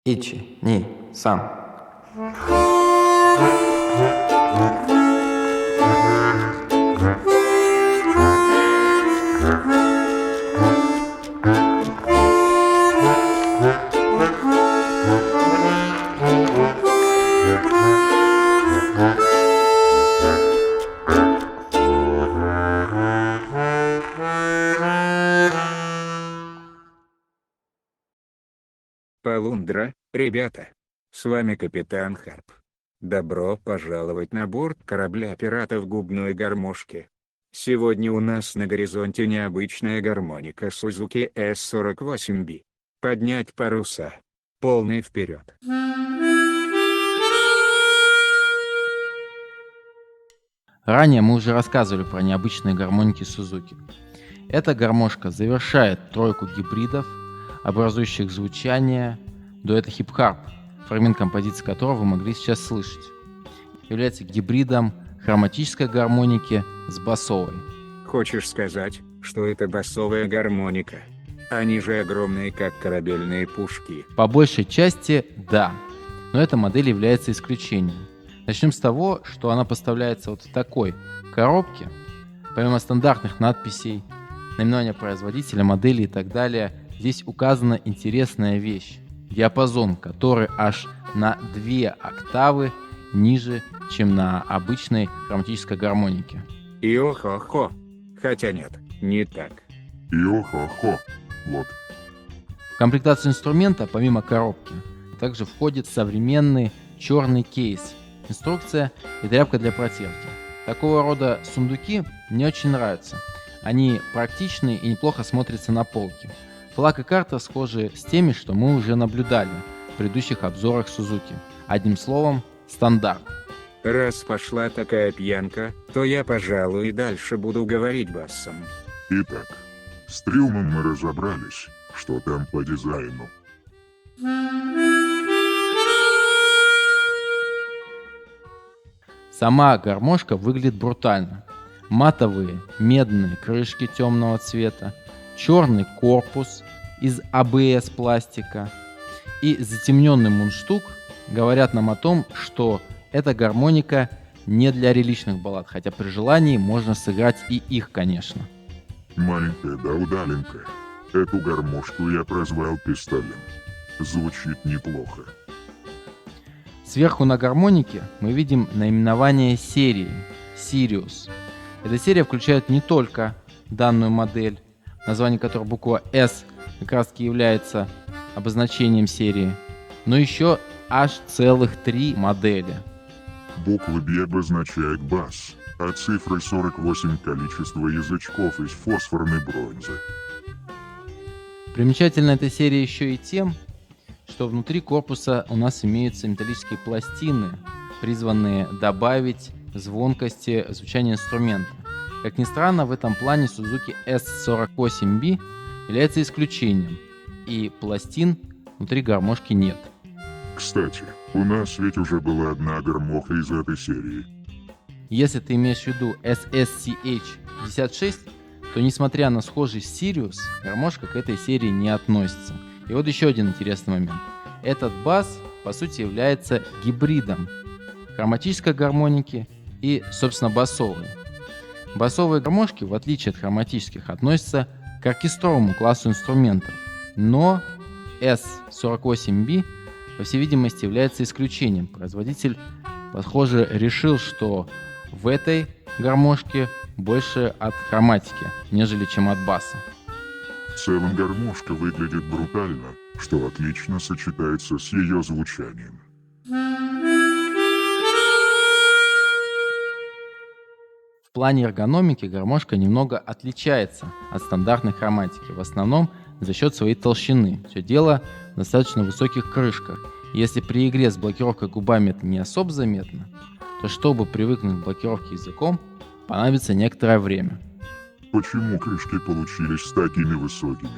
1, 2、3。Полундра, ребята. С вами капитан Харп. Добро пожаловать на борт корабля пиратов губной гармошки. Сегодня у нас на горизонте необычная гармоника Suzuki S48B. Поднять паруса. Полный вперед. Ранее мы уже рассказывали про необычные гармоники Suzuki. Эта гармошка завершает тройку гибридов, образующих звучание дуэта хип-харп, фрагмент композиции которого вы могли сейчас слышать. Является гибридом хроматической гармоники с басовой. Хочешь сказать, что это басовая гармоника? Они же огромные, как корабельные пушки. По большей части да, но эта модель является исключением. Начнем с того, что она поставляется вот в такой коробке. Помимо стандартных надписей, наименования производителя, модели и так далее, здесь указана интересная вещь. Диапазон, который аж на 2 октавы ниже, чем на обычной хроматической гармонике. И-о-хо-хо. Хотя нет, не так. И-о-хо-хо. Вот. В комплектацию инструмента, помимо коробки, также входит современный черный кейс, инструкция и тряпка для протирки. Такого рода сундуки мне очень нравятся. Они практичны и неплохо смотрятся на полке. Флаг и карта схожи с теми, что мы уже наблюдали в предыдущих обзорах Suzuki. Одним словом, стандарт. Раз пошла такая пьянка, то я, пожалуй, и дальше буду говорить басом. Итак, с трюмом мы разобрались, что там по дизайну. Сама гармошка выглядит брутально. Матовые медные крышки темного цвета, черный корпус из АБС пластика и затемненный мундштук говорят нам о том, что эта гармоника не для реличных баллад, хотя при желании можно сыграть и их, конечно. Маленькая да удаленькая. Эту гармошку я прозвал пистолем. Звучит неплохо. Сверху на гармонике мы видим наименование серии Sirius. Эта серия включает не только данную модель, название которой буква S как раз таки является обозначением серии, но еще аж целых 3 модели. Буква B обозначает бас, а цифрой 48 количество язычков из фосфорной бронзы. Примечательна эта серия еще и тем, что внутри корпуса у нас имеются металлические пластины, призванные добавить звонкости звучания инструмента. Как ни странно, в этом плане Suzuki S48B является исключением, и пластин внутри гармошки нет. Кстати, у нас ведь уже была одна гармоха из этой серии. Если ты имеешь в виду SSCH56, то несмотря на схожесть с Sirius, гармошка к этой серии не относится. И вот еще один интересный момент. Этот бас, по сути, является гибридом хроматической гармоники и, собственно, басовой. Басовые гармошки, в отличие от хроматических, относятся к оркестровому классу инструментов, но S48B, по всей видимости, является исключением. Производитель, похоже, решил, что в этой гармошке больше от хроматики, нежели чем от баса. В целом гармошка выглядит брутально, что отлично сочетается с ее звучанием. В плане эргономики гармошка немного отличается от стандартной хроматики, в основном за счет своей толщины. Все дело в достаточно высоких крышках. И если при игре с блокировкой губами это не особо заметно, то чтобы привыкнуть к блокировке языком, понадобится некоторое время. Почему крышки получились такими высокими?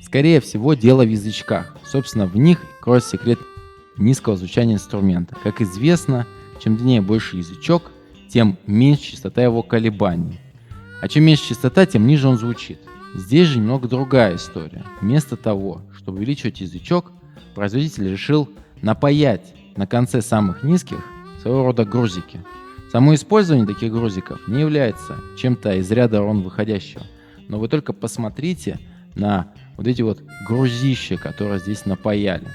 Скорее всего, дело в язычках. Собственно, в них кроется секрет низкого звучания инструмента. Как известно, чем длиннее больше язычок, тем меньше частота его колебаний. А чем меньше частота, тем ниже он звучит. Здесь же немного другая история. Вместо того, чтобы увеличивать язычок, производитель решил напаять на конце самых низких своего рода грузики. Само использование таких грузиков не является чем-то из ряда вон выходящего. Но вы только посмотрите на вот эти вот грузища, которые здесь напаяли.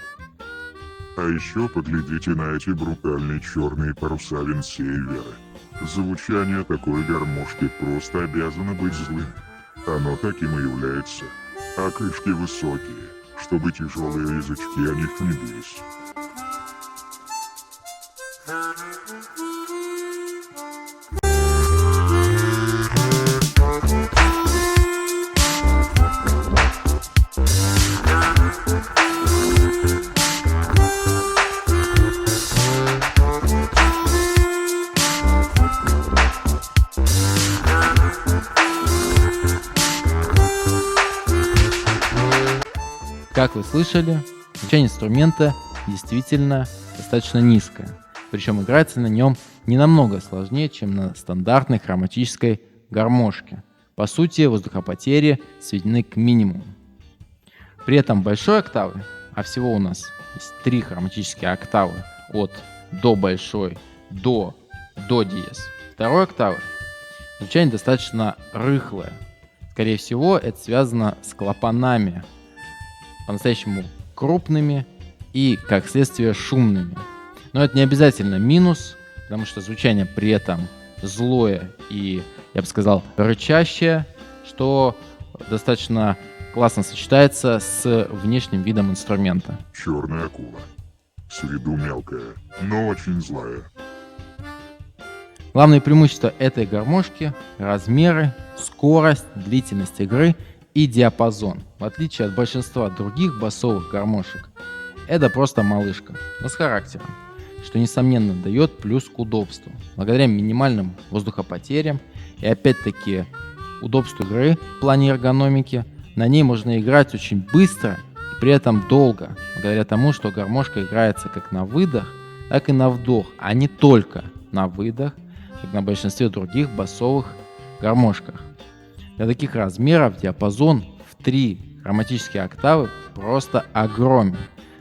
А еще поглядите на эти брутальные черные паруса Винсей Веры. Звучание такой гармошки просто обязано быть злым. Оно таким и является. А крышки высокие, чтобы тяжелые язычки о них не бились. Как вы слышали, звучание инструмента действительно достаточно низкое. Причем играется на нем не намного сложнее, чем на стандартной хроматической гармошке. По сути, воздухопотери сведены к минимуму. При этом большой октавы, а всего у нас есть 3 хроматические октавы от до большой до диез второй октавы, звучание достаточно рыхлое. Скорее всего, это связано с клапанами, по-настоящему крупными и, как следствие, шумными. Но это не обязательно минус, потому что звучание при этом злое и, я бы сказал, рычащее, что достаточно классно сочетается с внешним видом инструмента. Черная акула. С виду мелкая, но очень злая. Главное преимущество этой гармошки — размеры, скорость, длительность игры и диапазон. В отличие от большинства других басовых гармошек, это просто малышка, но с характером, что несомненно дает плюс к удобству. Благодаря минимальным воздухопотерям и опять-таки удобству игры в плане эргономики, на ней можно играть очень быстро и при этом долго, благодаря тому, что гармошка играется как на выдох, так и на вдох, а не только на выдох, как на большинстве других басовых гармошках. Для таких размеров диапазон в 3 хроматические октавы просто огромен.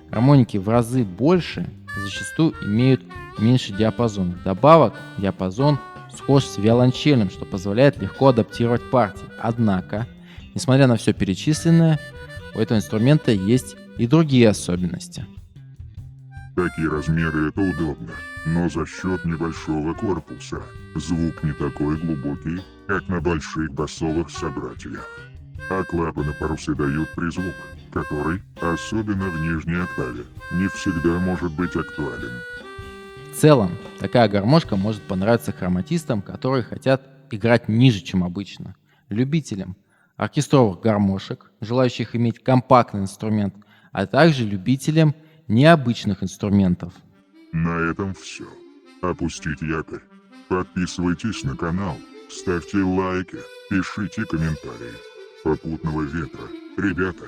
Гармоники в разы больше зачастую имеют меньше диапазон. Вдобавок, диапазон схож с виолончельным, что позволяет легко адаптировать партии. Однако, несмотря на все перечисленное, у этого инструмента есть и другие особенности. Такие размеры — это удобно, но за счет небольшого корпуса звук не такой глубокий, как на больших басовых собратьях. А клапаны парусы дают призвук, который, особенно в нижней октаве, не всегда может быть актуален. В целом, такая гармошка может понравиться хроматистам, которые хотят играть ниже, чем обычно, любителям оркестровых гармошек, желающих иметь компактный инструмент, а также любителям необычных инструментов. На этом все. Опустите якорь. Подписывайтесь на канал, ставьте лайки, пишите комментарии. Попутного ветра, ребята.